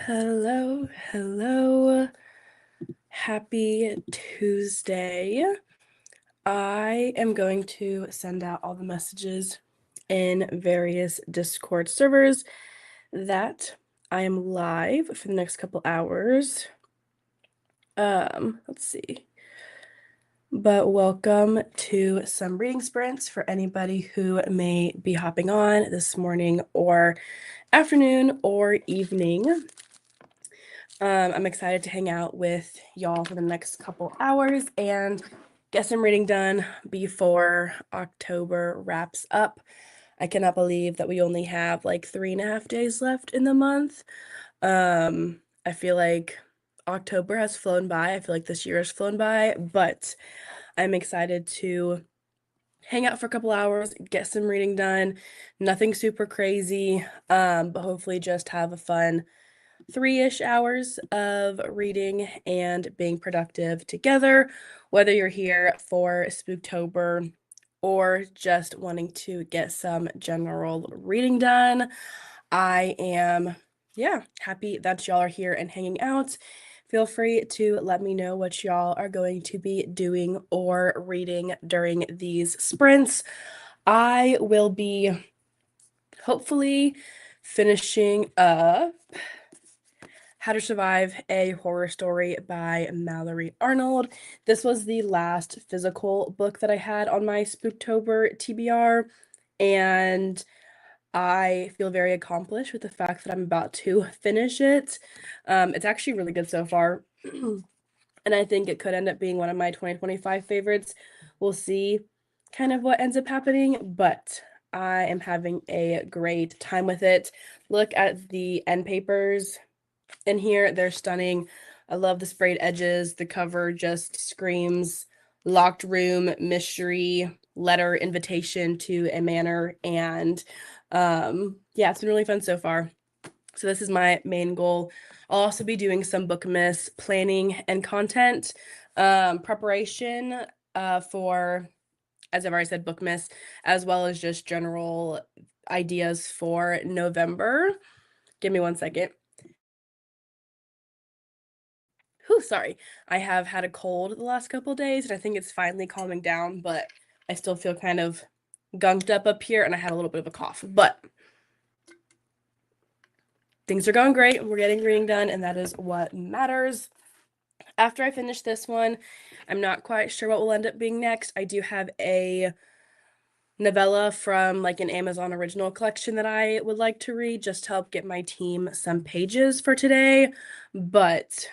Hello, hello. Happy Tuesday. I am going to send out all the messages in various Discord servers that I am live for the next couple hours. Let's see. But welcome to some reading sprints for anybody who may be hopping on this morning or afternoon or evening. I'm excited to hang out with y'all for the next couple hours and get some reading done before October wraps up. I cannot believe that we only have like 3.5 days left in the month. I feel like October has flown by. I feel like this year has flown by, but I'm excited to hang out for a couple hours, get some reading done. Nothing super crazy, but hopefully just have a fun 3-ish hours of reading and being productive together, whether you're here for Spooktober or just wanting to get some general reading done. I am, happy that y'all are here and hanging out. Feel free to let me know what y'all are going to be doing or reading during these sprints. I will be hopefully finishing up How to Survive a Horror Story by Mallory Arnold. This was the last physical book that I had on my Spooktober TBR, and I feel very accomplished with the fact that I'm about to finish it. It's actually really good so far, and I think it could end up being one of my 2025 favorites. We'll see kind of what ends up happening, but I am having a great time with it. Look at the end papers in here. They're stunning. I love the sprayed edges. The cover just screams locked room, mystery, letter, invitation to a manor. And it's been really fun so far. So this is my main goal. I'll also be doing some Bookmas planning and content preparation for, as I've already said, Bookmas, as well as just general ideas for November. Give me one second. Whew, sorry. I have had a cold the last couple days, and I think it's finally calming down, but I still feel kind of gunked up here, and I had a little bit of a cough. But things are going great. We're getting reading done, and that is what matters. After I finish this one, I'm not quite sure what will end up being next. I do have a novella from like an Amazon original collection that I would like to read just to help get my team some pages for today, but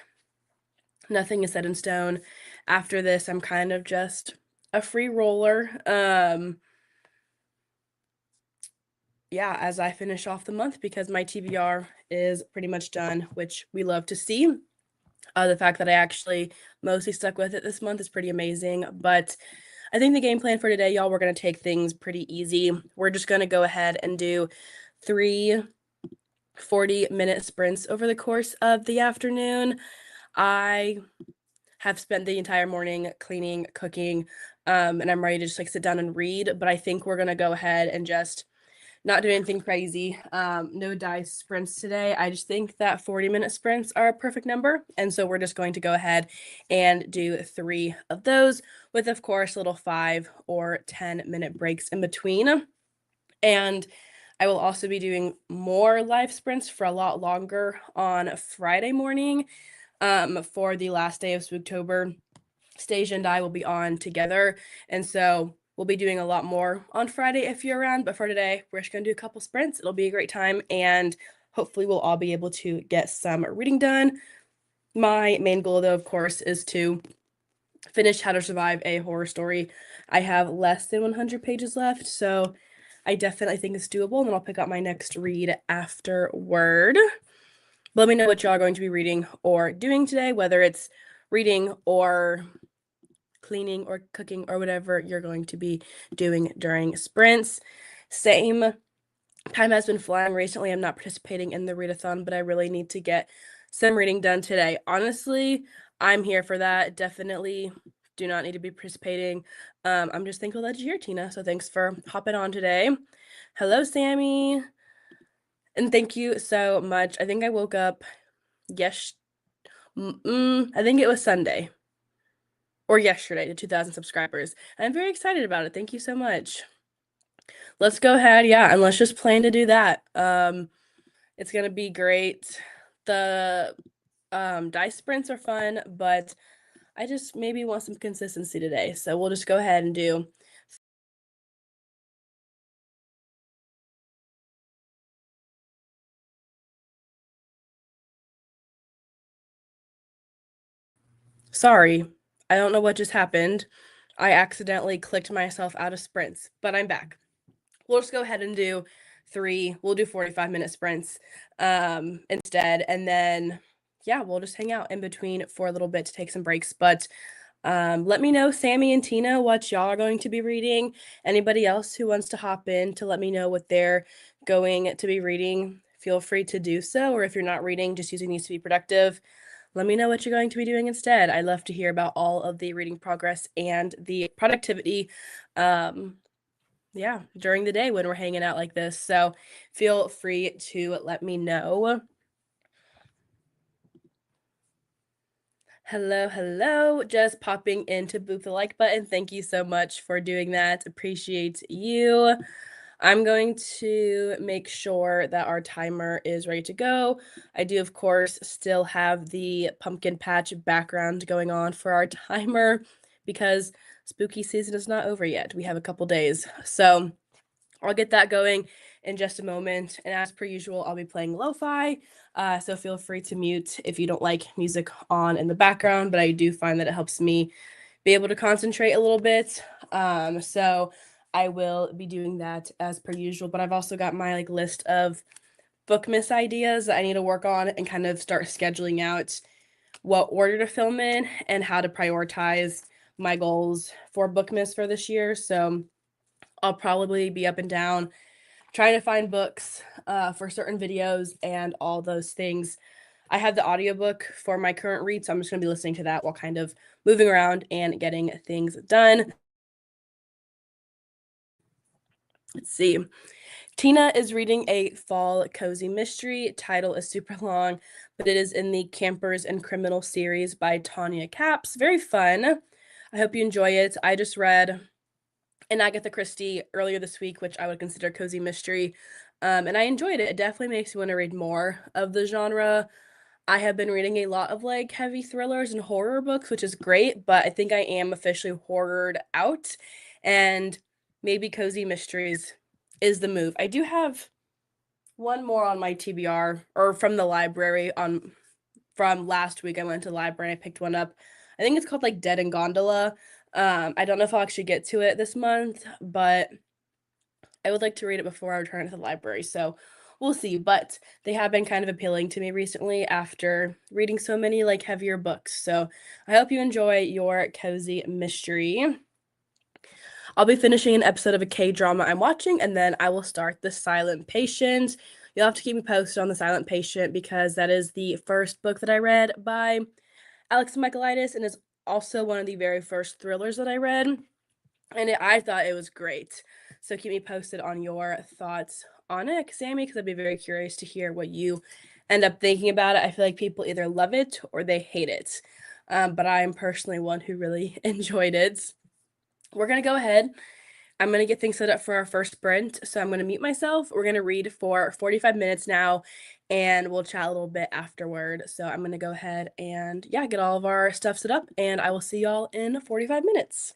nothing is set in stone. After this, I'm kind of just a free roller. As I finish off the month because my TBR is pretty much done, which we love to see. The fact that I actually mostly stuck with it this month is pretty amazing. But I think the game plan for today, y'all, we're going to take things pretty easy. We're just going to go ahead and do 3 40-minute sprints over the course of the afternoon. I have spent the entire morning cleaning, cooking, and I'm ready to just like sit down and read. But I think we're going to go ahead and just not do anything crazy. No dice sprints today. I just think that 40-minute sprints are a perfect number. And so we're just going to go ahead and do 3 of those with, of course, little 5 or 10-minute breaks in between. And I will also be doing more live sprints for a lot longer on Friday morning for the last day of Spooktober. Stasia and I will be on together. And so we'll be doing a lot more on Friday if you're around. But for today, we're just going to do a couple sprints. It'll be a great time. And hopefully we'll all be able to get some reading done. My main goal, though, of course, is to finish How to Survive a Horror Story. I have less than 100 pages left, so I definitely think it's doable. And then I'll pick up my next read afterward. Let me know what y'all are going to be reading or doing today, whether it's reading or cleaning or cooking or whatever you're going to be doing during sprints. Same. Time has been flying recently. I'm not participating in the readathon, but I really need to get some reading done today. Honestly, I'm here for that. Definitely do not need to be participating. I'm just thankful that you're here, Tina. So thanks for hopping on today. Hello, Sammy. And thank you so much. I think I woke up Yes, I think it was Sunday or yesterday to 2,000 subscribers. I'm very excited about it. Thank you so much. Let's go ahead, yeah, and let's just plan to do that. It's gonna be great. The dice sprints are fun, but I just maybe want some consistency today. So we'll just go ahead and do. Sorry, I don't know what just happened. I accidentally clicked myself out of sprints, but I'm back. We'll just go ahead and do 3. We'll do 45-minute sprints instead. And then, yeah, we'll just hang out in between for a little bit to take some breaks. But let me know, Sammy and Tina, what y'all are going to be reading. Anybody else who wants to hop in to let me know what they're going to be reading, feel free to do so. Or if you're not reading, just using these to be productive, let me know what you're going to be doing instead. I'd love to hear about all of the reading progress and the productivity. Yeah, during the day when we're hanging out like this. So feel free to let me know. Hello, hello. Just popping in to boot the like button. Thank you so much for doing that. Appreciate you. I'm going to make sure that our timer is ready to go. I do, of course, still have the pumpkin patch background going on for our timer because spooky season is not over yet. We have a couple days. So I'll get that going in just a moment. And as per usual, I'll be playing lo-fi. So feel free to mute if you don't like music on in the background, but I do find that it helps me be able to concentrate a little bit. So I will be doing that as per usual, but I've also got my list of book miss ideas that I need to work on and kind of start scheduling out what order to film in and how to prioritize my goals for book miss for this year. So I'll probably be up and down trying to find books for certain videos and all those things. I have the audiobook for my current read, so I'm just going to be listening to that while kind of moving around and getting things done. Let's see. Tina is reading a fall cozy mystery. Title is super long, but it is in the Campers and Criminal series by Tanya Capps. Very fun. I hope you enjoy it. I just read an Agatha Christie earlier this week, which I would consider cozy mystery. And I enjoyed it. It definitely makes me want to read more of the genre. I have been reading a lot of heavy thrillers and horror books, which is great, but I think I am officially horrored out. And maybe cozy mysteries is the move. I do have one more on my TBR or from the library on from last week. I went to the library and I picked one up. I think it's called Dead in Gondola. I don't know if I'll actually get to it this month, but I would like to read it before I return to the library. So we'll see. But they have been kind of appealing to me recently after reading so many heavier books. So I hope you enjoy your cozy mystery. I'll be finishing an episode of a K-drama I'm watching, and then I will start The Silent Patient. You'll have to keep me posted on The Silent Patient because that is the first book that I read by Alex Michaelides and is also one of the very first thrillers that I read. And I thought it was great. So keep me posted on your thoughts on it, Sammy, because I'd be very curious to hear what you end up thinking about it. I feel like people either love it or they hate it. But I am personally one who really enjoyed it. We're going to go ahead. I'm going to get things set up for our first sprint. So I'm going to mute myself. We're going to read for 45 minutes now, and we'll chat a little bit afterward. So I'm going to go ahead and, yeah, get all of our stuff set up, and I will see y'all in 45 minutes.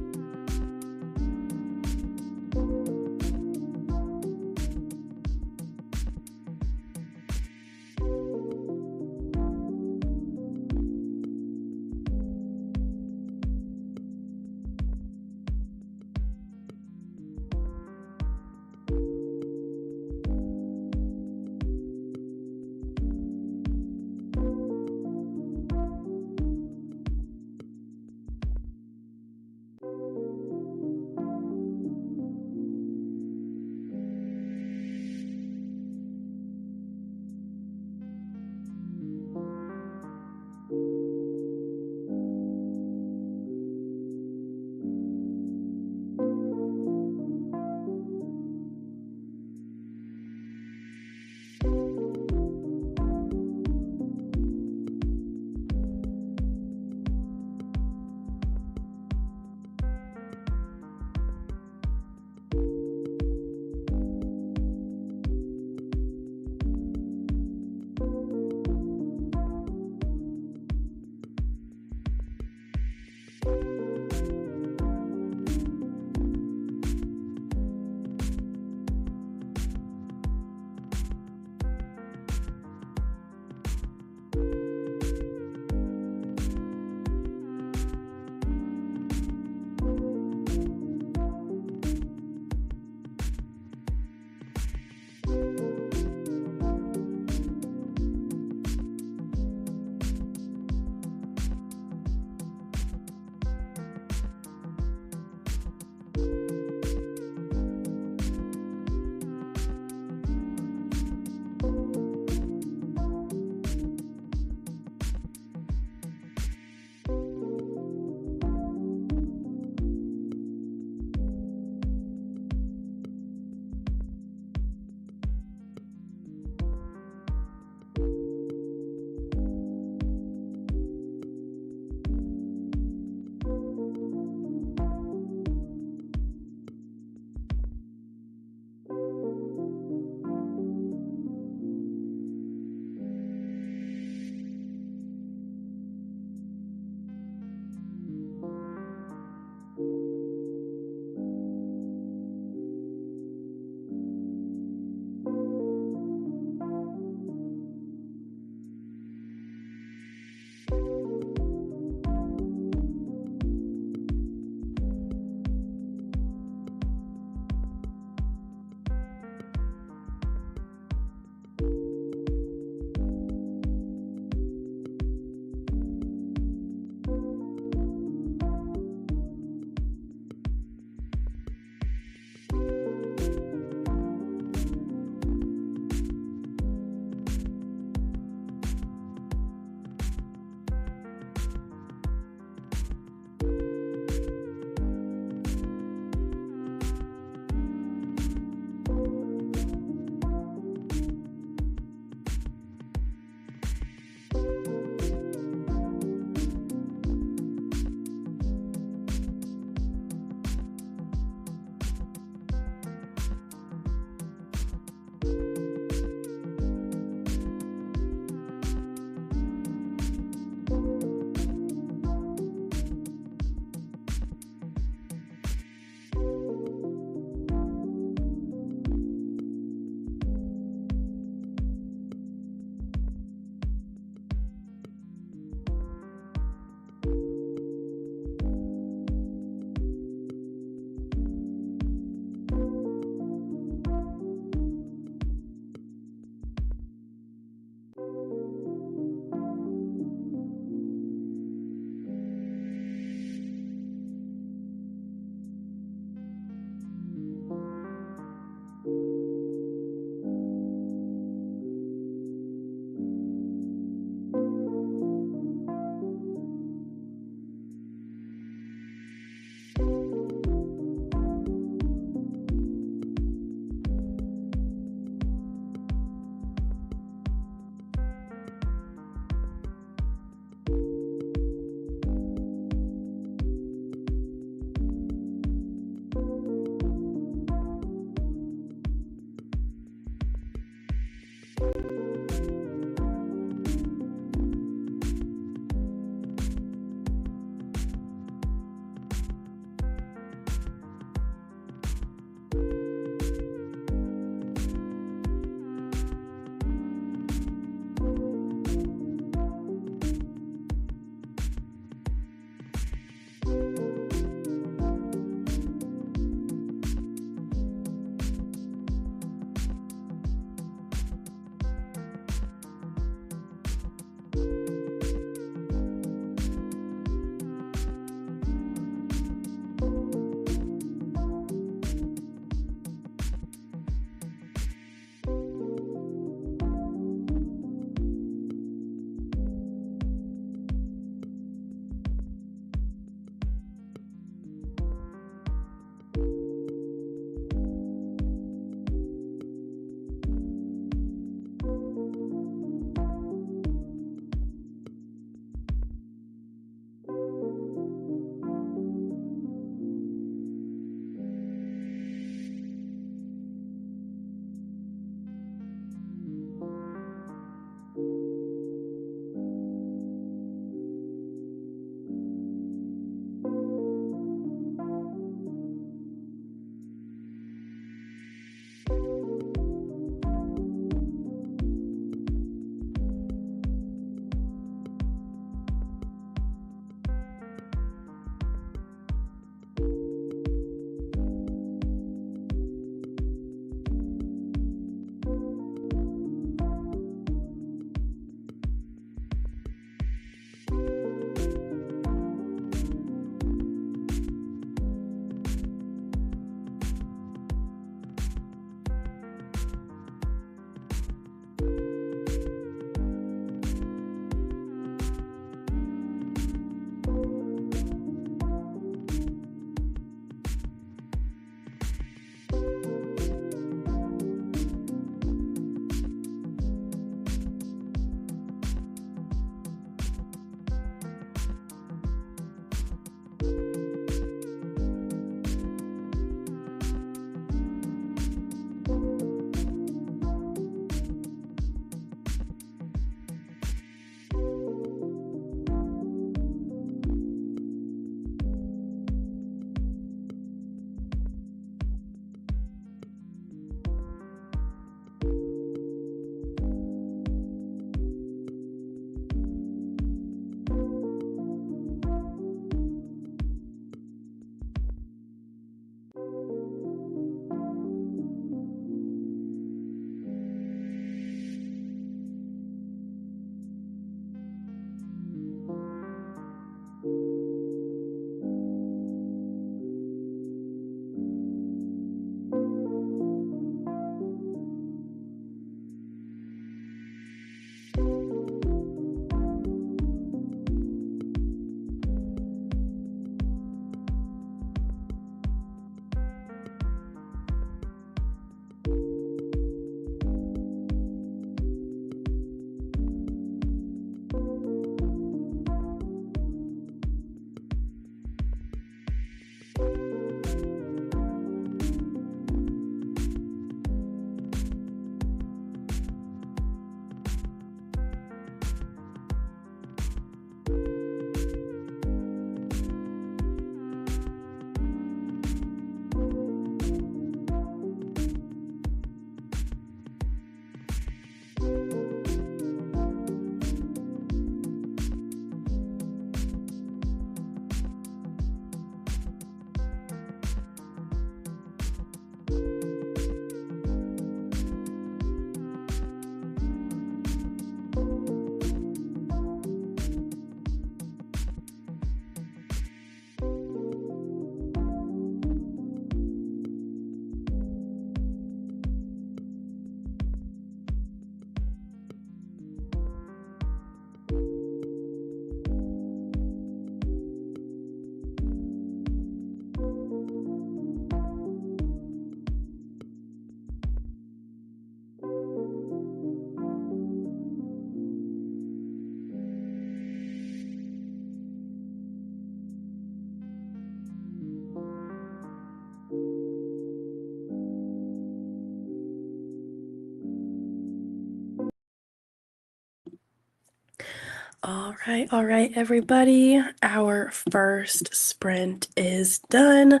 All right, everybody. Our first sprint is done.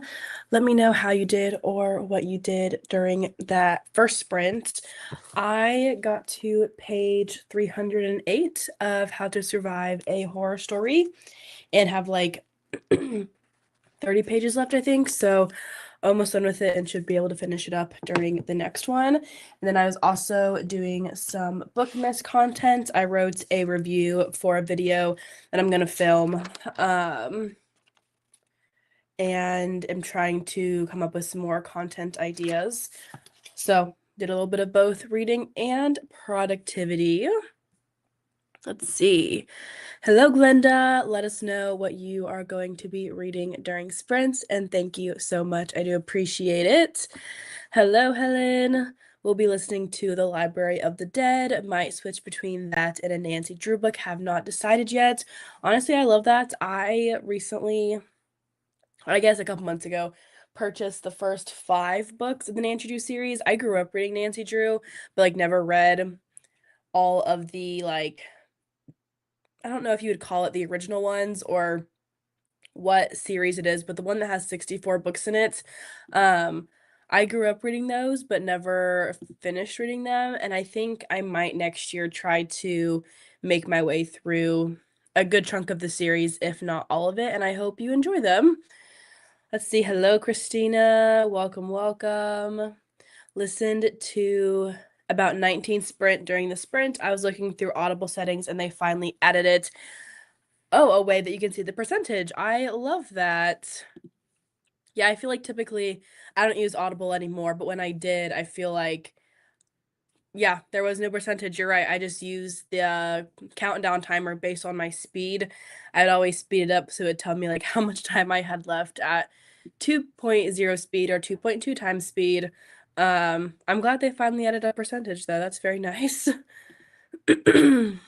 Let me know how you did or what you did during that first sprint. I got to page 308 of How to Survive a Horror Story and have like 30 pages left, I think. So almost done with it and should be able to finish it up during the next one. And then I was also doing some book miss content. I wrote a review for a video that I'm going to film. And am trying to come up with some more content ideas. So did a little bit of both reading and productivity. Let's see. Hello, Glenda. Let us know what you are going to be reading during sprints, and thank you so much. I do appreciate it. Hello, Helen. We'll be listening to The Library of the Dead. Might switch between that and a Nancy Drew book. Have not decided yet. Honestly, I love that. I recently, I guess a couple months ago, purchased the first 5 books of the Nancy Drew series. I grew up reading Nancy Drew, but like never read all of the like I don't know if you would call it the original ones or what series it is, but the one that has 64 books in it. I grew up reading those, but never finished reading them. And I think I might next year try to make my way through a good chunk of the series, if not all of it. And I hope you enjoy them. Let's see. Hello, Christina. Welcome, welcome. Listened to about 19 sprint during the sprint. I was looking through Audible settings and they finally added it. Oh, a way that you can see the percentage. I love that. Yeah, I feel like typically I don't use Audible anymore, but when I did, I feel like, yeah, there was no percentage. You're right. I just used the countdown timer based on my speed. I'd always speed it up so it'd tell me like how much time I had left at 2.0 speed or 2.2 times speed. I'm glad they finally added a percentage though. That's very nice. Let's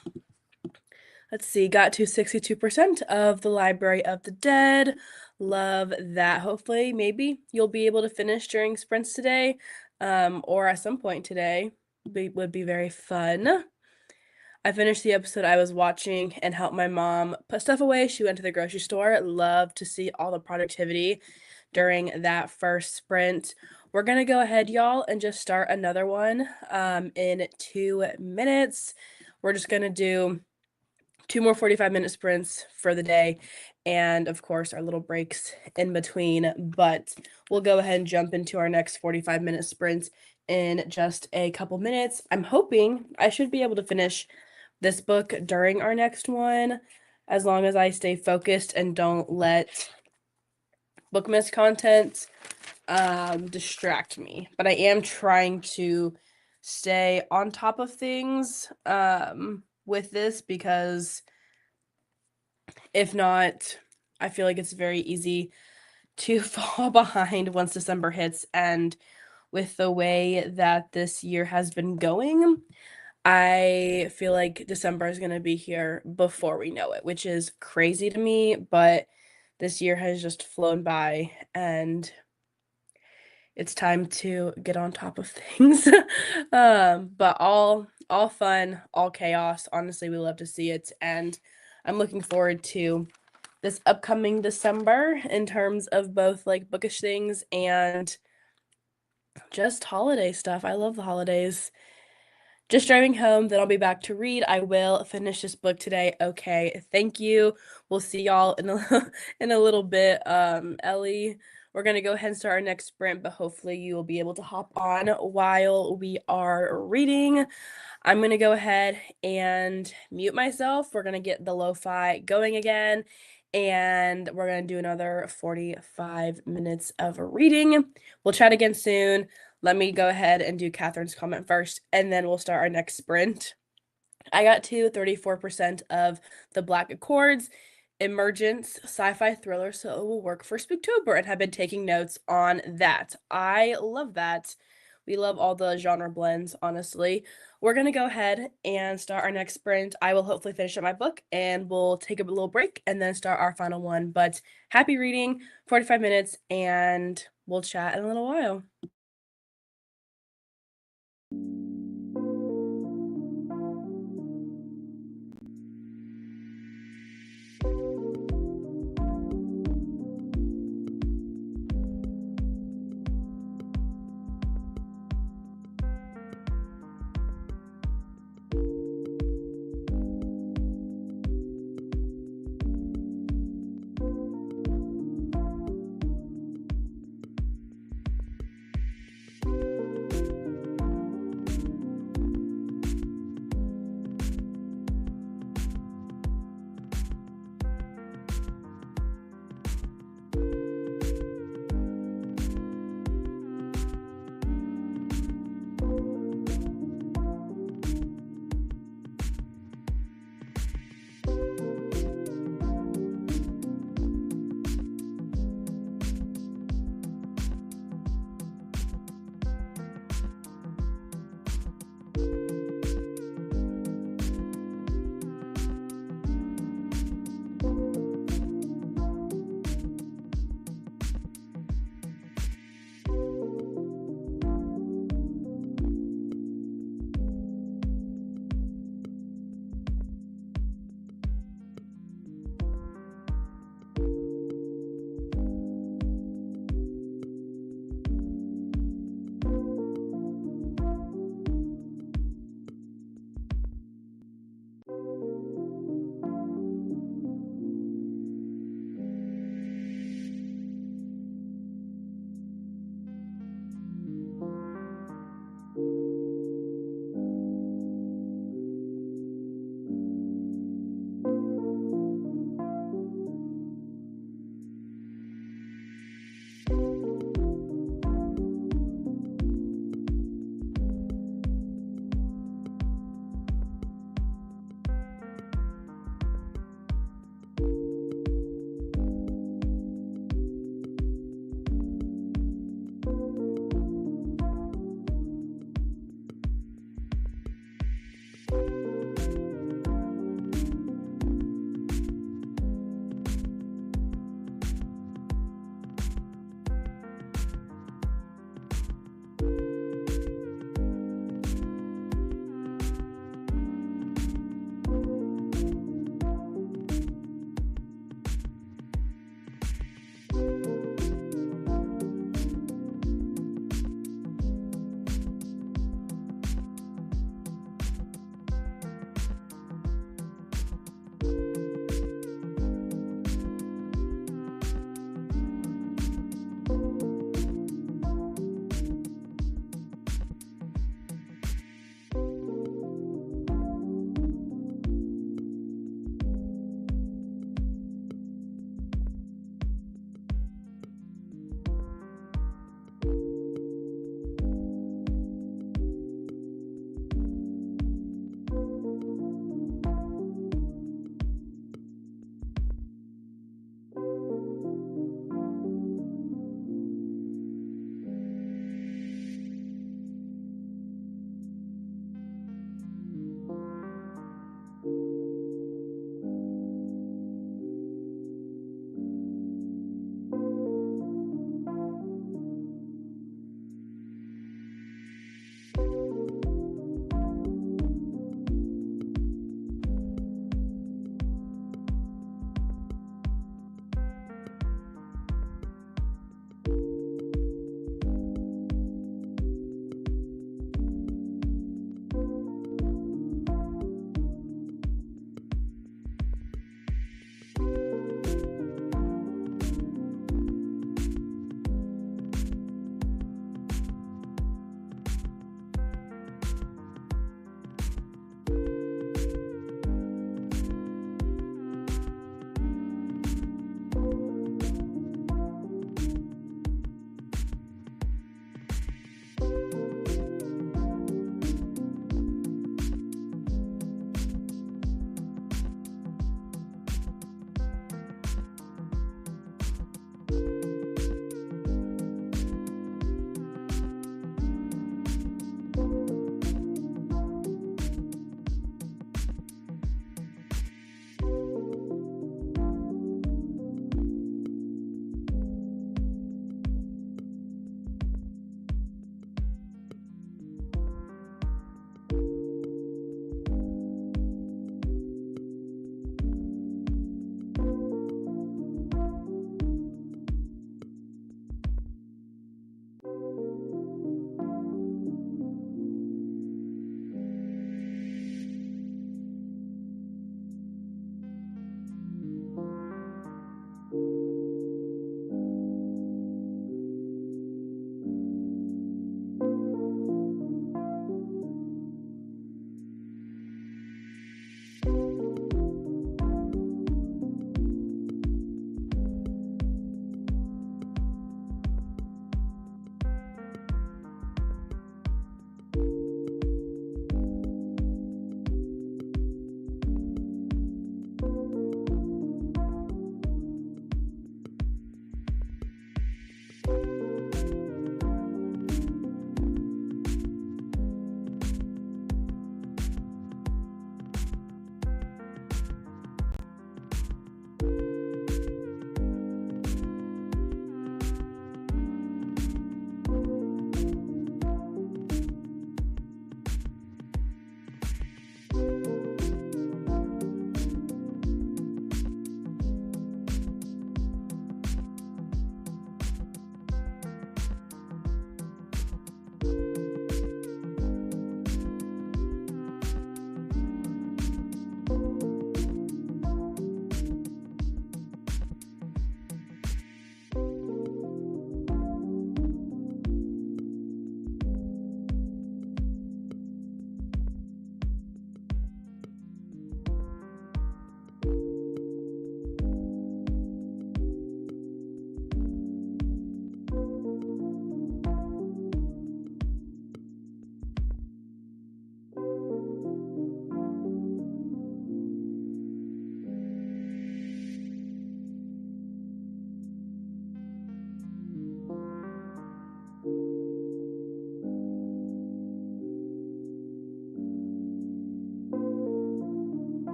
see, got to 62% of The Library of the Dead. Love that. Hopefully, maybe you'll be able to finish during sprints today, or at some point today. Would be very fun. I finished the episode I was watching and helped my mom put stuff away. She went to the grocery store. Love to see all the productivity during that first sprint. We're gonna go ahead, y'all, and just start another one in 2 minutes. We're just gonna do 2 more 45-minute sprints for the day, and of course, our little breaks in between. But we'll go ahead and jump into our next 45-minute sprint in just a couple minutes. I'm hoping I should be able to finish this book during our next one, as long as I stay focused and don't let book miss content distract me. But I am trying to stay on top of things with this, because if not, I feel like it's very easy to fall behind once December hits. And with the way that this year has been going, I feel like December is going to be here before we know it, which is crazy to me. But this year has just flown by, and it's time to get on top of things. But all fun, all chaos. Honestly, we love to see it, and I'm looking forward to this upcoming December in terms of both like bookish things and just holiday stuff. I love the holidays. Just driving home, then I'll be back to read. I will finish this book today. Okay, thank you. We'll see y'all in a in a little bit. Ellie, we're gonna go ahead and start our next sprint, but hopefully you will be able to hop on while we are reading. I'm gonna go ahead and mute myself. We're gonna get the lo-fi going again, and we're gonna do another 45 minutes of reading. We'll chat again soon. Let me go ahead and do Catherine's comment first, and then we'll start our next sprint. I got to 34% of the Black Accords, emergence, sci-fi thriller, so it will work for Spooktober, and have been taking notes on that. I love that. We love all the genre blends, honestly. We're going to go ahead and start our next sprint. I will hopefully finish up my book, and we'll take a little break and then start our final one. But happy reading, 45 minutes, and we'll chat in a little while.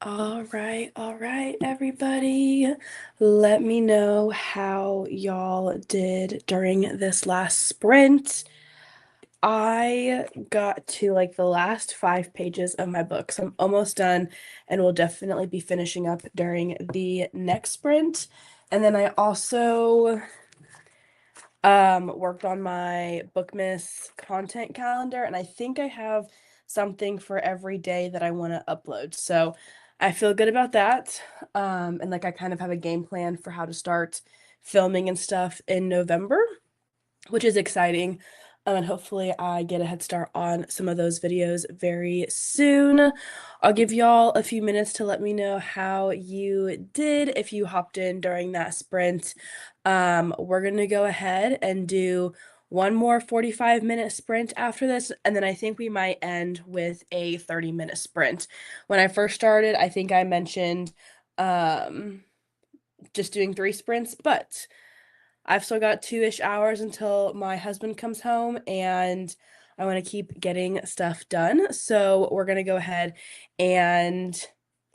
All right, everybody. Let me know how y'all did during this last sprint. I got to like the last 5 pages of my book, so I'm almost done and will definitely be finishing up during the next sprint. And then I also worked on my Bookmas content calendar, and I think I have something for every day that I want to upload. So I feel good about that. And like I kind of have a game plan for how to start filming and stuff in November, which is exciting. And hopefully I get a head start on some of those videos very soon. I'll give y'all a few minutes to let me know how you did if you hopped in during that sprint. We're gonna go ahead and do one more 45-minute sprint after this, and then I think we might end with a 30-minute sprint. When I first started, I think I mentioned just doing 3 sprints, but I've still got 2-ish hours until my husband comes home, and I want to keep getting stuff done. So we're going to go ahead and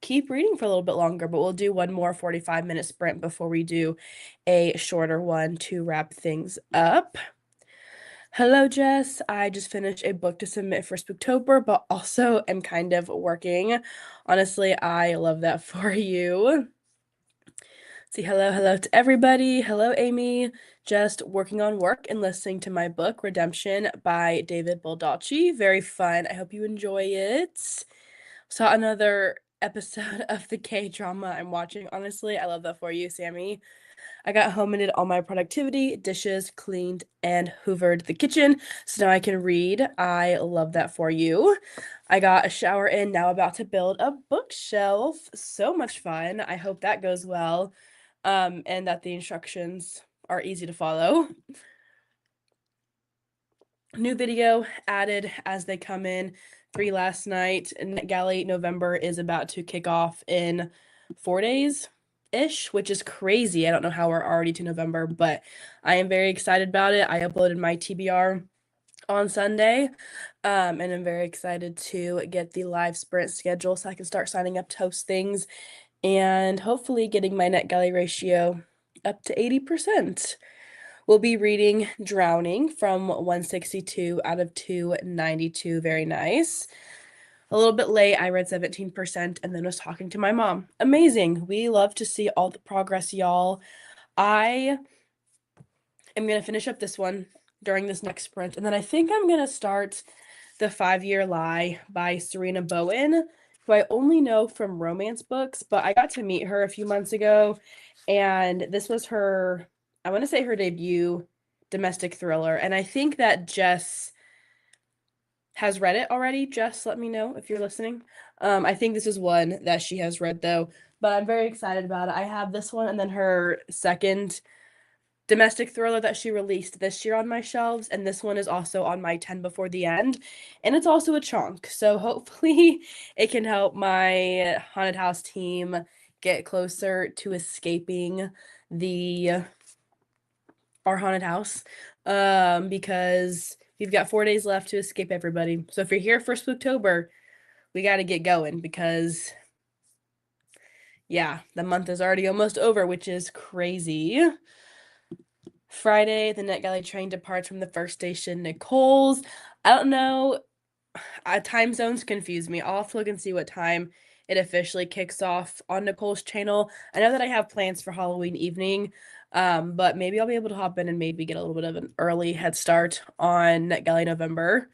keep reading for a little bit longer, but we'll do one more 45-minute sprint before we do a shorter one to wrap things up. Hello, Jess. I just finished a book to submit for Spooktober, but also am kind of working. Honestly, I love that for you. Say hello to everybody. Hello, Amy. Just working on work and listening to my book, Redemption by David Baldacci. Very fun. I hope you enjoy it. Saw another episode of the K-drama I'm watching. Honestly, I love that for you, Sammy. I got home and did all my productivity, dishes, cleaned, and hoovered the kitchen, so now I can read. I love that for you. I got a shower in, now about to build a bookshelf. So much fun. I hope that goes well, and that the instructions are easy to follow. New video added as they come in. 3 last night. NetGalley November is about to kick off in 4 days-ish, which is crazy. I don't know how we're already to November, but I am very excited about it. I uploaded my TBR on Sunday, and I'm very excited to get the live sprint schedule so I can start signing up to host things and hopefully getting my NetGalley ratio up to 80%. We'll be reading Drowning from 162 out of 292. Very nice. A little bit late, I read 17% and then was talking to my mom. Amazing. We love to see all the progress, y'all. I am going to finish up this one during this next sprint, and then I think I'm going to start The 5-Year Lie by Serena Bowen, who I only know from romance books, but I got to meet her a few months ago, and this was her, I want to say her debut domestic thriller, and I think that Jess has read it already. Jess, let me know if you're listening. I think this is one that she has read though, but I'm very excited about it. I have this one and then her second domestic thriller that she released this year on my shelves, and this one is also on my 10 before the end, and it's also a chunk, so hopefully it can help my haunted house team get closer to escaping the our haunted house, because we've got 4 days left to escape everybody. So if you're here for Spooktober, we got to get going because yeah, the month is already almost over, which is crazy. Friday, the NetGalley train departs from the first station, Nicole's. I don't know. Time zones confuse me. I'll have to look and see what time it officially kicks off on Nicole's channel. I know that I have plans for Halloween evening, but maybe I'll be able to hop in and maybe get a little bit of an early head start on NetGalley November.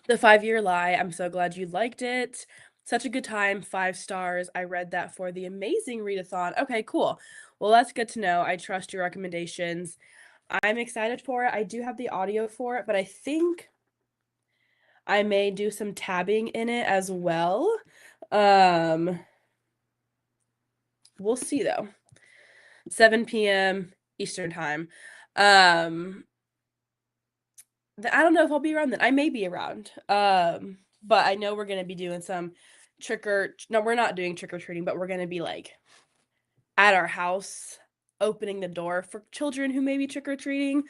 The 5-Year Lie. I'm so glad you liked it. Such a good time. 5 stars. I read that for the amazing readathon. Okay, cool. Well, that's good to know. I trust your recommendations. I'm excited for it. I do have the audio for it, but I think I may do some tabbing in it as well. We'll see though. 7 p.m. Eastern time. I don't know if I'll be around then. I may be around. But I know we're gonna be doing some no, we're not doing trick or treating, but we're gonna be like at our house opening the door for children who may be trick or treating.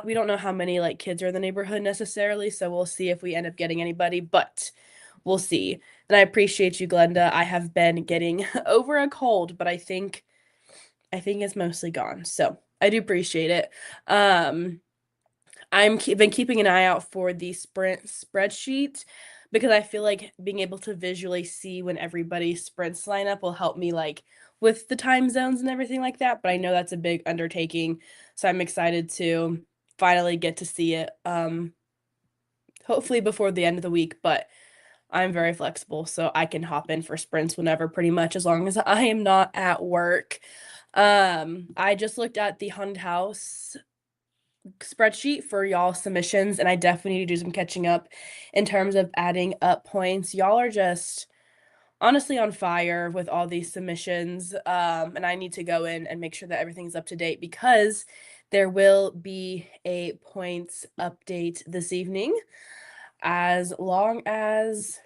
We don't know how many like kids are in the neighborhood necessarily, so we'll see if we end up getting anybody, but we'll see. And I appreciate you, Glenda. I have been getting over a cold, but I think it's mostly gone. So I do appreciate it. Um, been keeping an eye out for the sprint spreadsheet because I feel like being able to visually see when everybody's sprints line up will help me like with the time zones and everything like that. But I know that's a big undertaking, so I'm excited to finally get to see it. Hopefully before the end of the week, but I'm very flexible, so I can hop in for sprints whenever pretty much as long as I am not at work. I just looked at the haunted house spreadsheet for y'all submissions, and I definitely need to do some catching up in terms of adding up points. Y'all are just honestly on fire with all these submissions, and I need to go in and make sure that everything's up to date because there will be a points update this evening as long as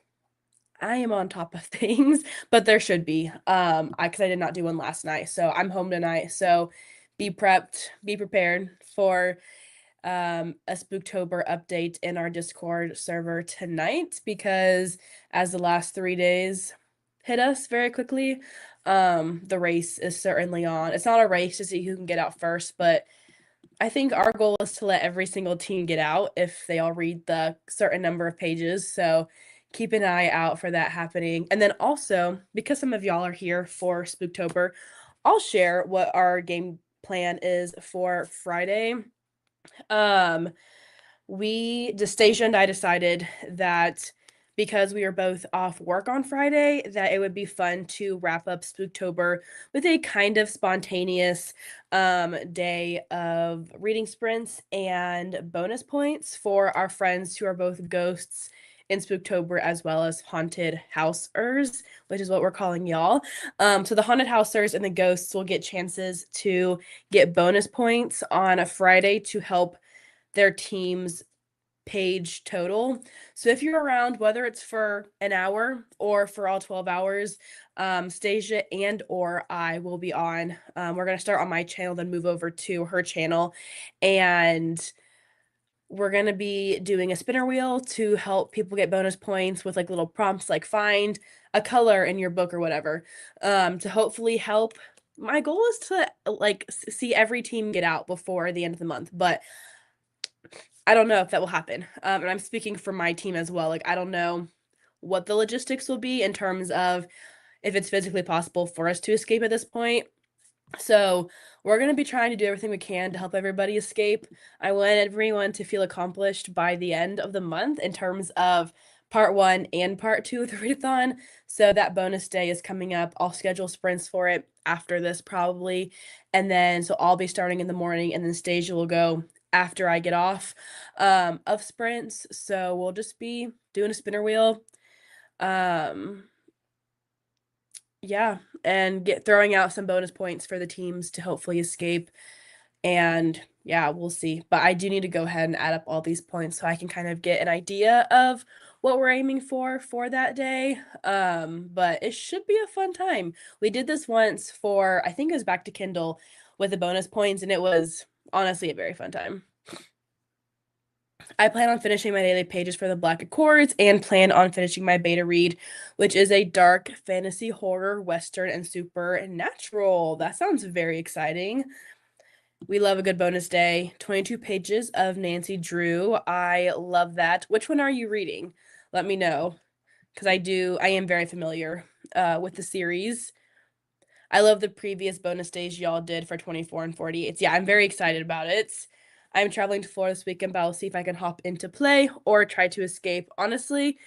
I am on top of things, but there should be. Because I did not do one last night, so I'm home tonight. So be prepped, be prepared for a Spooktober update in our Discord server tonight because as the last 3 days hit us very quickly, the race is certainly on. It's not a race to see who can get out first, but I think our goal is to let every single team get out if they all read the certain number of pages. So keep an eye out for that happening. And then also, because some of y'all are here for Spooktober, I'll share what our game plan is for Friday. Um, Stasia and I decided that because we were both off work on Friday, that it would be fun to wrap up Spooktober with a kind of spontaneous day of reading sprints and bonus points for our friends who are both ghosts in Spooktober as well as haunted housers, which is what we're calling y'all. So the haunted housers and the ghosts will get chances to get bonus points on a Friday to help their team's page total. So if you're around, whether it's for an hour or for all 12 hours, Stasia and or I will be on. We're going to start on my channel, then move over to her channel. And we're going to be doing a spinner wheel to help people get bonus points with like little prompts like find a color in your book or whatever, to hopefully help. My goal is to like see every team get out before the end of the month, but I don't know if that will happen. And I'm speaking for my team as well. Like, I don't know what the logistics will be in terms of if it's physically possible for us to escape at this point. So we're going to be trying to do everything we can to help everybody escape. I want everyone to feel accomplished by the end of the month in terms of part one and part two of the readathon. So that bonus day is coming up. I'll schedule sprints for it after this probably. And then, so I'll be starting in the morning and then Stasia will go after I get off of sprints. So we'll just be doing a spinner wheel. Um, yeah, and get throwing out some bonus points for the teams to hopefully escape. And yeah, we'll see. But I do need to go ahead and add up all these points so I can kind of get an idea of what we're aiming for that day. But it should be a fun time. We did this once for I think it was back to Kindle with the bonus points, and it was honestly a very fun time. I plan on finishing my daily pages for the Black Accords and plan on finishing my beta read, which is a dark fantasy horror, western, and supernatural. That sounds very exciting. We love a good bonus day. 22 pages of Nancy Drew. I love that. Which one are you reading? Let me know because I am very familiar with the series. I love the previous bonus days y'all did for 24 and 40. Yeah, I'm very excited about it. I'm traveling to Florida this weekend, but I'll see if I can hop into play or try to escape. Honestly,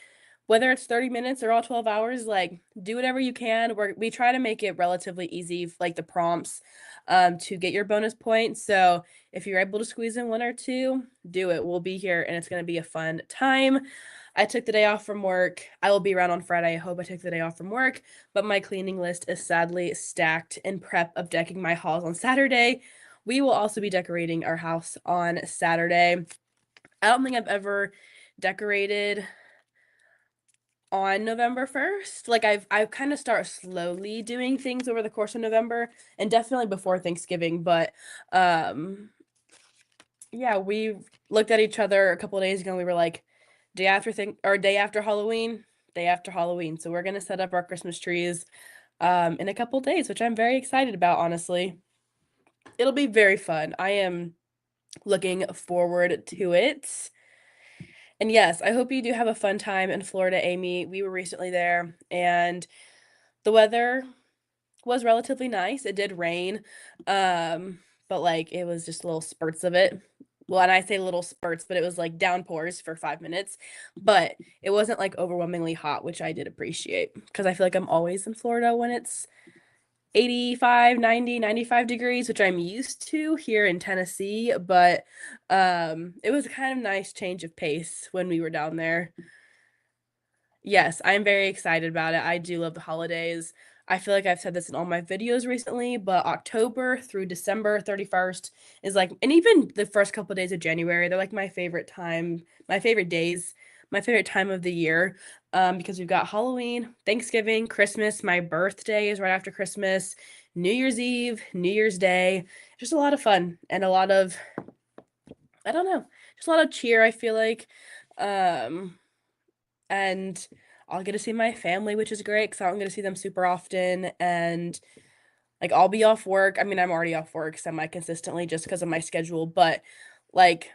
whether it's 30 minutes or all 12 hours, like do whatever you can. We try to make it relatively easy, like the prompts, to get your bonus points. So if you're able to squeeze in one or two, do it. We'll be here and it's going to be a fun time. I took the day off from work. I will be around on Friday. I hope I took the day off from work, but my cleaning list is sadly stacked in prep of decking my halls on Saturday. We will also be decorating our house on Saturday. I don't think I've ever decorated on November 1st. Like I've kind of start slowly doing things over the course of November and definitely before Thanksgiving, but yeah, we looked at each other a couple of days ago and we were like day after Halloween, day after Halloween. So we're gonna set up our Christmas trees in a couple days, which I'm very excited about, honestly. It'll be very fun. I am looking forward to it. And yes, I hope you do have a fun time in Florida, Amy. We were recently there and the weather was relatively nice. It did rain, but like it was just little spurts of it. Well, and I say little spurts, but it was like downpours for 5 minutes. But it wasn't like overwhelmingly hot, which I did appreciate because I feel like I'm always in Florida when it's 85, 90, 95 degrees, which I'm used to here in Tennessee. But it was kind of nice change of pace when we were down there. Yes, I'm very excited about it. I do love the holidays. I feel like I've said this in all my videos recently, but October through December 31st is like, and even the first couple of days of January, they're like my favorite time, my favorite days, my favorite time of the year, because we've got Halloween, Thanksgiving, Christmas. My birthday is right after Christmas, New Year's Eve, New Year's Day. Just a lot of fun and a lot of, I don't know, just a lot of cheer, I feel like. Um, and I'll get to see my family, which is great because I don't get to see them super often. And like I'll be off work. I mean, I'm already off work semi consistently just because of my schedule, but like,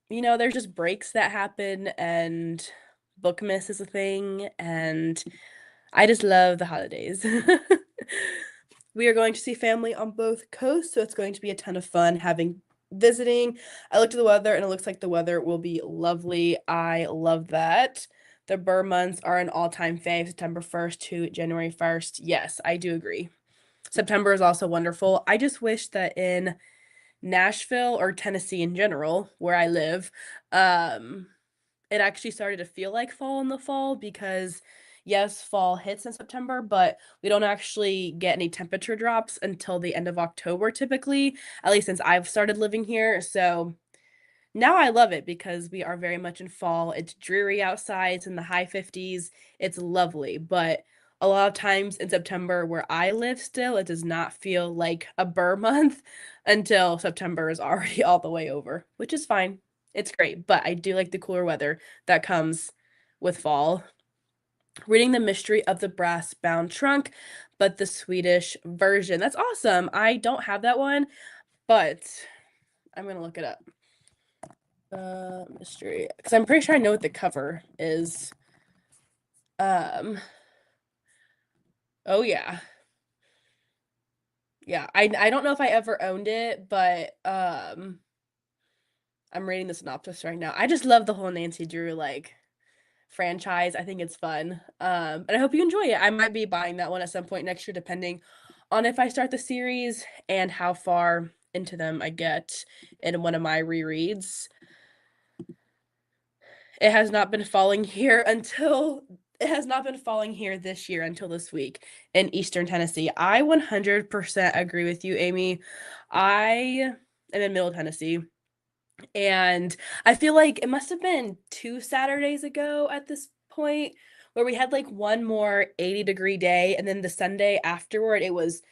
there's just breaks that happen and book miss is a thing. And I just love the holidays. We are going to see family on both coasts, so it's going to be a ton of fun having visiting. I looked at the weather and it looks like the weather will be lovely. I love that. The Burr months are an all-time fave, September 1st to January 1st. Yes, I do agree. September is also wonderful. I just wish that in Nashville or Tennessee in general, where I live, um, it actually started to feel like fall in the fall because yes, fall hits in September, but we don't actually get any temperature drops until the end of October typically, at least since I've started living here. So now I love it because we are very much in fall. It's dreary outside, it's in the high 50s. It's lovely, but a lot of times in September where I live still, it does not feel like a Burr month until September is already all the way over, which is fine. It's great, but I do like the cooler weather that comes with fall. Reading The Mystery of the Brass Bound Trunk, but the Swedish version. That's awesome. I don't have that one, but I'm gonna look it up. Mystery, because I'm pretty sure I know what the cover is. Oh yeah. Yeah, I don't know if I ever owned it, but I'm reading the synopsis right now. I just love the whole Nancy Drew like franchise. I think it's fun. And I hope you enjoy it. I might be buying that one at some point next year, depending on if I start the series and how far into them I get in one of my rereads. It has not been falling here until it has not been falling here this year until this week in Eastern Tennessee. I 100% agree with you, Amy. I am in Middle Tennessee, and I feel like it must have been 2 Saturdays ago at this point where we had like one more 80-degree day, and then the Sunday afterward, it was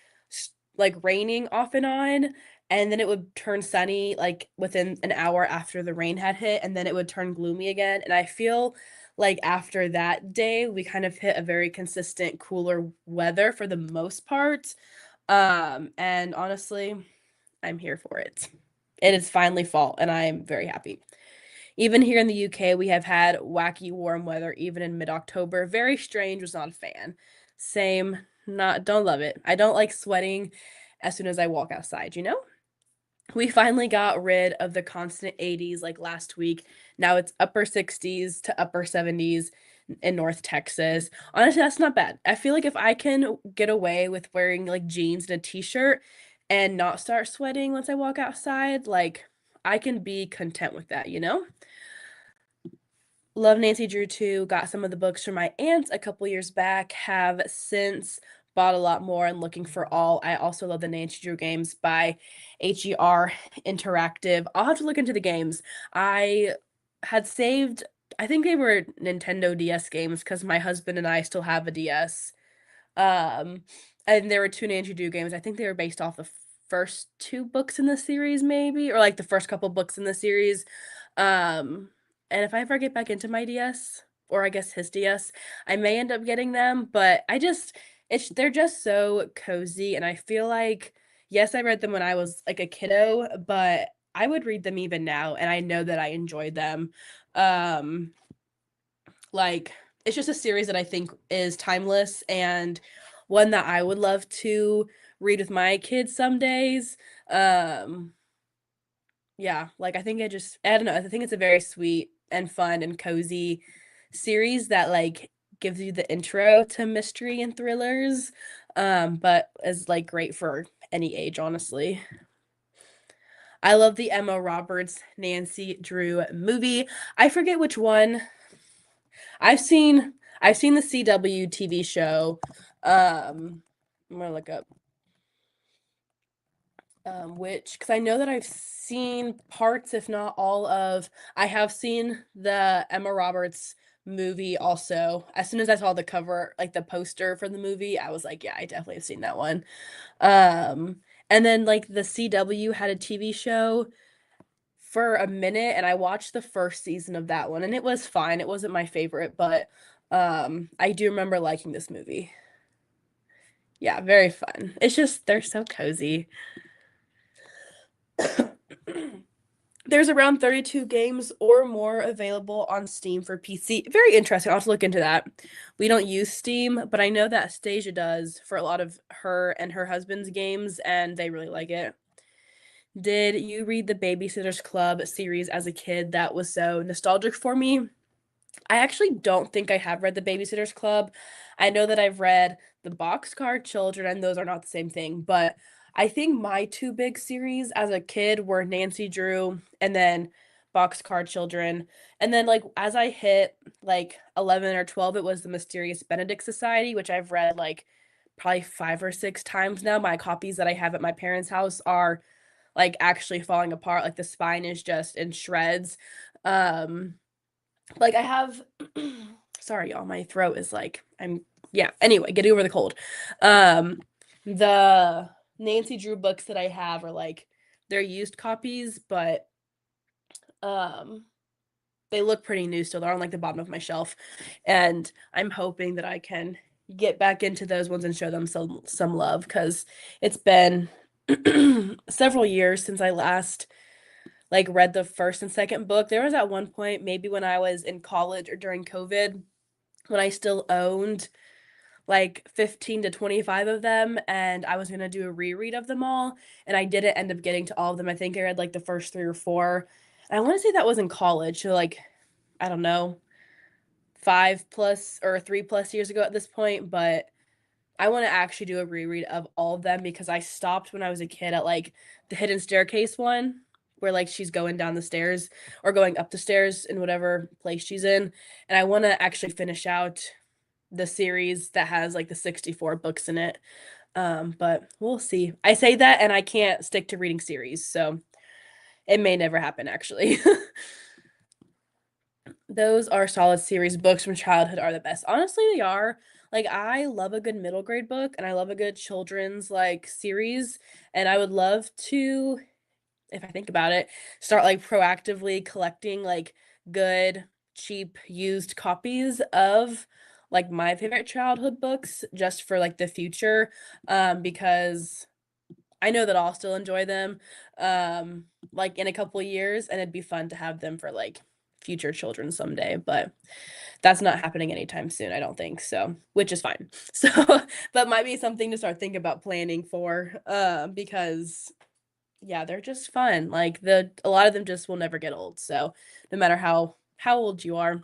like raining off and on. And then it would turn sunny like within an hour after the rain had hit, and then it would turn gloomy again. And I feel like after that day, we kind of hit a very consistent cooler weather for the most part. And honestly, I'm here for it. It is finally fall, and I am very happy. Even here in the UK, we have had wacky warm weather even in mid-October. Very strange, was not a fan. Same, not don't love it. I don't like sweating as soon as I walk outside, you know? We finally got rid of the constant 80s like last week. Now it's upper 60s to upper 70s in North Texas. Honestly, that's not bad. I feel like if I can get away with wearing like jeans and a t-shirt and not start sweating once I walk outside, like I can be content with that, you know? Love Nancy Drew too. Got some of the books from my aunt a couple years back. Have since bought a lot more and looking for all. I also love the Nancy Drew games by HER Interactive. I'll have to look into the games. I had saved, I think they were Nintendo DS games because my husband and I still have a DS. Um, and there were two Nancy Drew games. I think they were based off the first two books in the series, maybe, or like the first couple books in the series. Um, and if I ever get back into my DS, or I guess Histius. I may end up getting them, but they're just so cozy, and I feel like, yes, I read them when I was like a kiddo, but I would read them even now, and I know that I enjoyed them. Um, like it's just a series that I think is timeless and one that I would love to read with my kids some days. Um, yeah, like I don't know, I think it's a very sweet and fun and cozy series that like gives you the intro to mystery and thrillers, but is like great for any age, honestly. I love the Emma Roberts Nancy Drew movie. I forget which one. I've seen I've seen the CW TV show. I'm gonna look up which, because I know that I've seen parts, if not all of. I have seen the Emma Roberts movie also. As soon as I saw the cover, like the poster for the movie, I was like, yeah, I definitely have seen that one. Um, and then like the CW had a TV show for a minute, and I watched the first season of that one, and it was fine. It wasn't my favorite, but I do remember liking this movie. Yeah, very fun. It's just they're so cozy. There's around 32 games or more available on Steam for PC. Very interesting. I'll have to look into that. We don't use Steam, but I know that Stasia does for a lot of her and her husband's games, and they really like it. Did you read the Babysitter's Club series as a kid? That was so nostalgic for me. I actually don't think I have read The Babysitter's Club. I know that I've read The Boxcar Children, and those are not the same thing, but I think my two big series as a kid were Nancy Drew and then Boxcar Children. And then like as I hit like 11 or 12, it was The Mysterious Benedict Society, which I've read like probably 5 or 6 times now. My copies that I have at my parents' house are like actually falling apart. Like the spine is just in shreds. Um like I have sorry, y'all, my throat is like I'm yeah, anyway, getting over the cold. Um the Nancy Drew books that I have are like they're used copies, but um they look pretty new still. They're on like the bottom of my shelf. And I'm hoping that I can get back into those ones and show them some love because it's been several years since I last like read the first and second book. There was at one point, maybe when I was in college or during COVID, when I still owned like 15 to 25 of them, and I was going to do a reread of them all, and I didn't end up getting to all of them. I think I read like the first 3 or 4. And I want to say that was in college, so like I don't know, 5 plus or 3 plus years ago at this point, but I want to actually do a reread of all of them because I stopped when I was a kid at like the hidden staircase one where like she's going down the stairs or going up the stairs in whatever place she's in. And I want to actually finish out the series that has like the 64 books in it. But we'll see. I say that and I can't stick to reading series, so it may never happen actually. Those are solid series. Books from childhood are the best. Honestly, they are. Like I love a good middle grade book and I love a good children's like series, and I would love to, if I think about it, start like proactively collecting like good cheap used copies of like my favorite childhood books just for like the future, because I know that I'll still enjoy them like in a couple of years, and it'd be fun to have them for like future children someday, but that's not happening anytime soon, I don't think. So, which is fine. So, but might be something to start thinking about planning for because yeah, they're just fun. Like a lot of them just will never get old. So, no matter how old you are.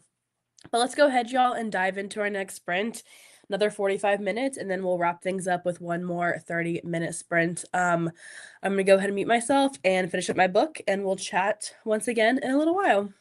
But let's go ahead, y'all, and dive into our next sprint. Another 45 minutes, and then we'll wrap things up with one more 30-minute sprint. I'm gonna go ahead and mute myself and finish up my book, and we'll chat once again in a little while.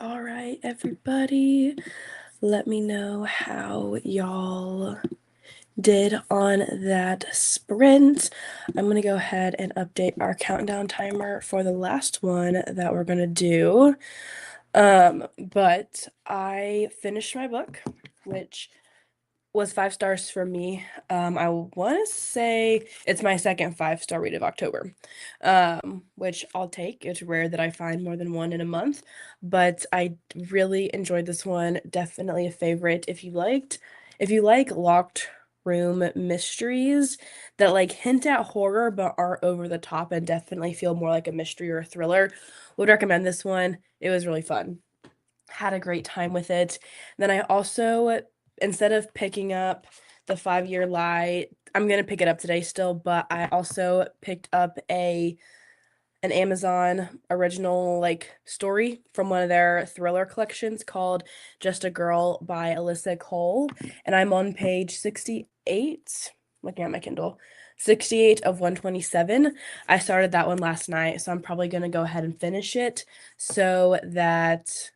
All right, everybody. Let me know how y'all did on that sprint. I'm going to go ahead and update our countdown timer for the last one that we're going to do. But I finished my book, which was 5 stars for me. I want to say it's my second 5-star read of October, which I'll take. It's rare that I find more than one in a month, but I really enjoyed this one. Definitely a favorite. If you like locked room mysteries that like hint at horror but aren't over the top and definitely feel more like a mystery or a thriller, would recommend this one. It was really fun. Had a great time with it. Then I also, instead of picking up the 5-Year Lie, I'm gonna pick it up today still, but I also picked up an Amazon original like story from one of their thriller collections called Just a Girl by Alyssa Cole, and I'm on page 68, looking at my Kindle. 68 of 127. I started that one last night, so I'm probably going to go ahead and finish it so that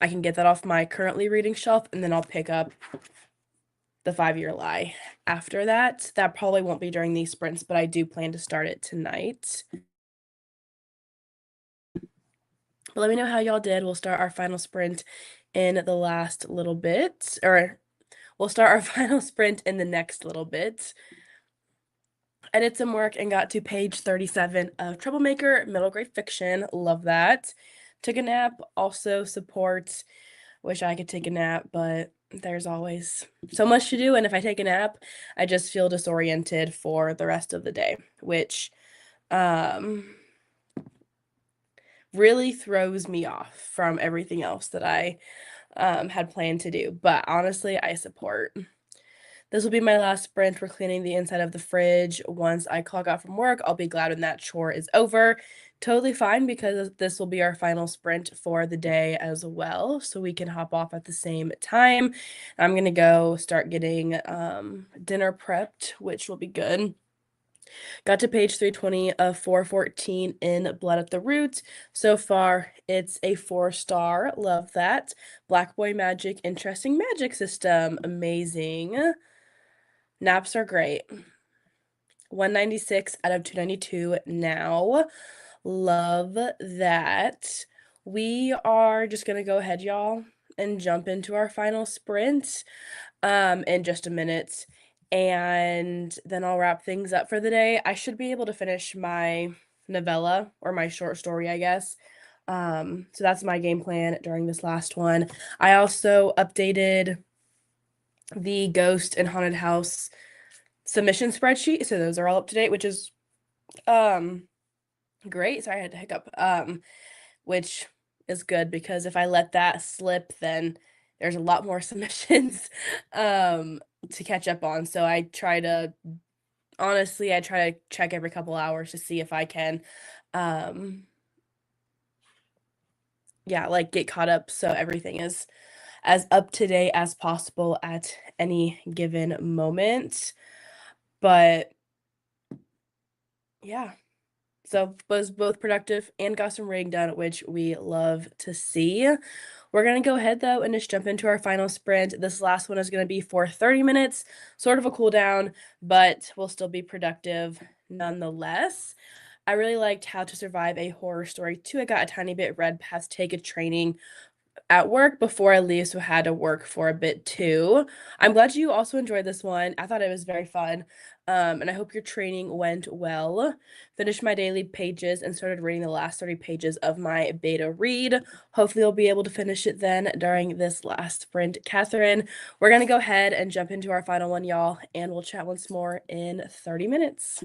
I can get that off my currently reading shelf, and then I'll pick up the 5-Year Lie after that. That probably won't be during these sprints, but I do plan to start it tonight. But let me know how y'all did. We'll start our final sprint in the last little bit, or we'll start our final sprint in the next little bit. I did some work and got to page 37 of Troublemaker, middle grade fiction. Love that. Took a nap, also supports. Wish I could take a nap, but there's always so much to do. And if I take a nap, I just feel disoriented for the rest of the day, which really throws me off from everything else that I had planned to do. But honestly, I support. This will be my last sprint for cleaning the inside of the fridge. Once I clock out from work, I'll be glad when that chore is over. Totally fine because this will be our final sprint for the day as well, so we can hop off at the same time. I'm gonna go start getting dinner prepped, which will be good. Got to page 320 of 414 in Blood at the Root. So far, it's a 4-star. Love that. Black Boy Magic, interesting magic system. Amazing. Naps are great. 196 out of 292 now. Love that. We are just gonna go ahead, y'all, and jump into our final sprint in just a minute. And then I'll wrap things up for the day. I should be able to finish my novella or my short story, I guess. So that's my game plan during this last one. I also updated the ghost and haunted house submission spreadsheet, so those are all up to date, which is great. Sorry, I had to hiccup. Which is good because if I let that slip, then there's a lot more submissions to catch up on. So I try to check every couple hours to see if I can like get caught up so everything is as up to date as possible at any given moment. But yeah, So was both productive and got some reading done, which we love to see. We're gonna go ahead though and just jump into our final sprint. This last one is gonna be for 30 minutes, sort of a cool down, but we'll still be productive nonetheless. I really liked How to Survive a Horror Story too. I got a tiny bit read past Take a Training at work before I leave, so had to work for a bit too. I'm glad you also enjoyed this one. I thought it was very fun. And I hope your training went well. Finished my daily pages and started reading the last 30 pages of my beta read. Hopefully, I'll be able to finish it then during this last sprint. Catherine, we're going to go ahead and jump into our final one, y'all, and we'll chat once more in 30 minutes.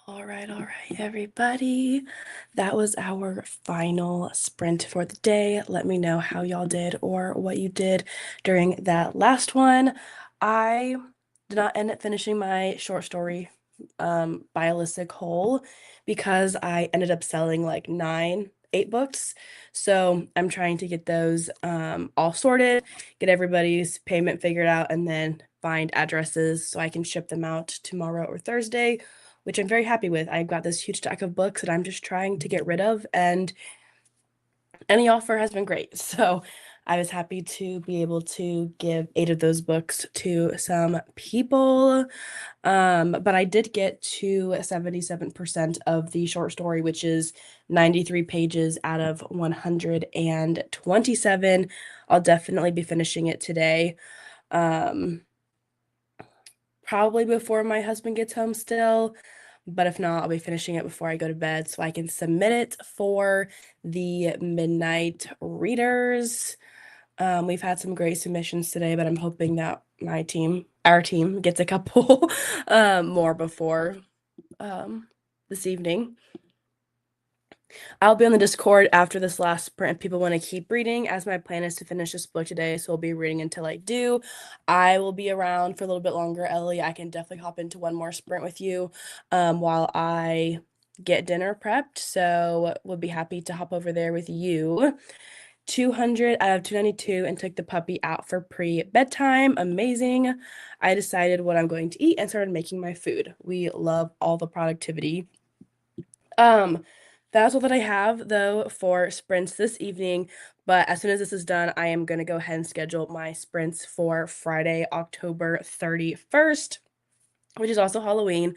All right, everybody. That was our final sprint for the day. Let me know how y'all did or what you did during that last one. I did not end up finishing my short story, Biolistic Whole, because I ended up selling like 8 books. So I'm trying to get those all sorted, get everybody's payment figured out, and then find addresses so I can ship them out tomorrow or Thursday, which I'm very happy with. I've got this huge stack of books that I'm just trying to get rid of, and any offer has been great. So I was happy to be able to give 8 of those books to some people. But I did get to 77% of the short story, which is 93 pages out of 127. I'll definitely be finishing it today. Um, Probably before my husband gets home still. But if not, I'll be finishing it before I go to bed so I can submit it for the midnight readers. We've had some great submissions today, but I'm hoping that our team, gets a couple more before um, this evening. I'll be on the Discord after this last sprint if people want to keep reading, as my plan is to finish this book today, so we'll be reading until I do. I will be around for a little bit longer, Ellie. I can definitely hop into one more sprint with you while I get dinner prepped, so we'll be happy to hop over there with you. 200 out of 292 and took the puppy out for pre-bedtime. Amazing. I decided what I'm going to eat and started making my food. We love all the productivity. Um, that's all that I have though for sprints this evening. But as soon as this is done, I am gonna go ahead and schedule my sprints for Friday, October 31st, which is also Halloween.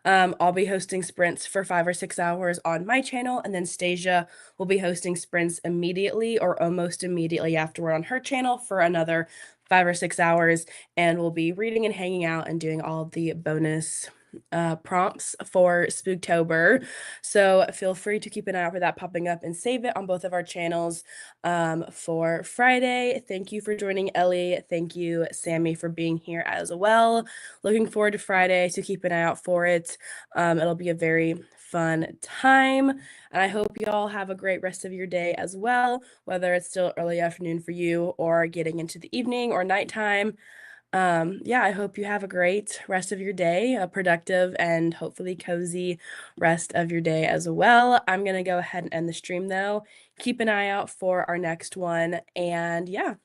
I'll be hosting sprints for 5 or 6 hours on my channel, and then Stasia will be hosting sprints immediately or almost immediately afterward on her channel for another 5 or 6 hours, and we'll be reading and hanging out and doing all of the bonus prompts for Spooktober. So feel free to keep an eye out for that popping up and save it on both of our channels for Friday. Thank you for joining, Ellie. Thank you, Sammy, for being here as well. Looking forward to Friday, so keep an eye out for it. It'll be a very fun time. And I hope y'all have a great rest of your day as well, whether it's still early afternoon for you or getting into the evening or nighttime. Yeah, I hope you have a great rest of your day, a productive and hopefully cozy rest of your day as well. I'm gonna go ahead and end the stream though. Keep an eye out for our next one. And yeah,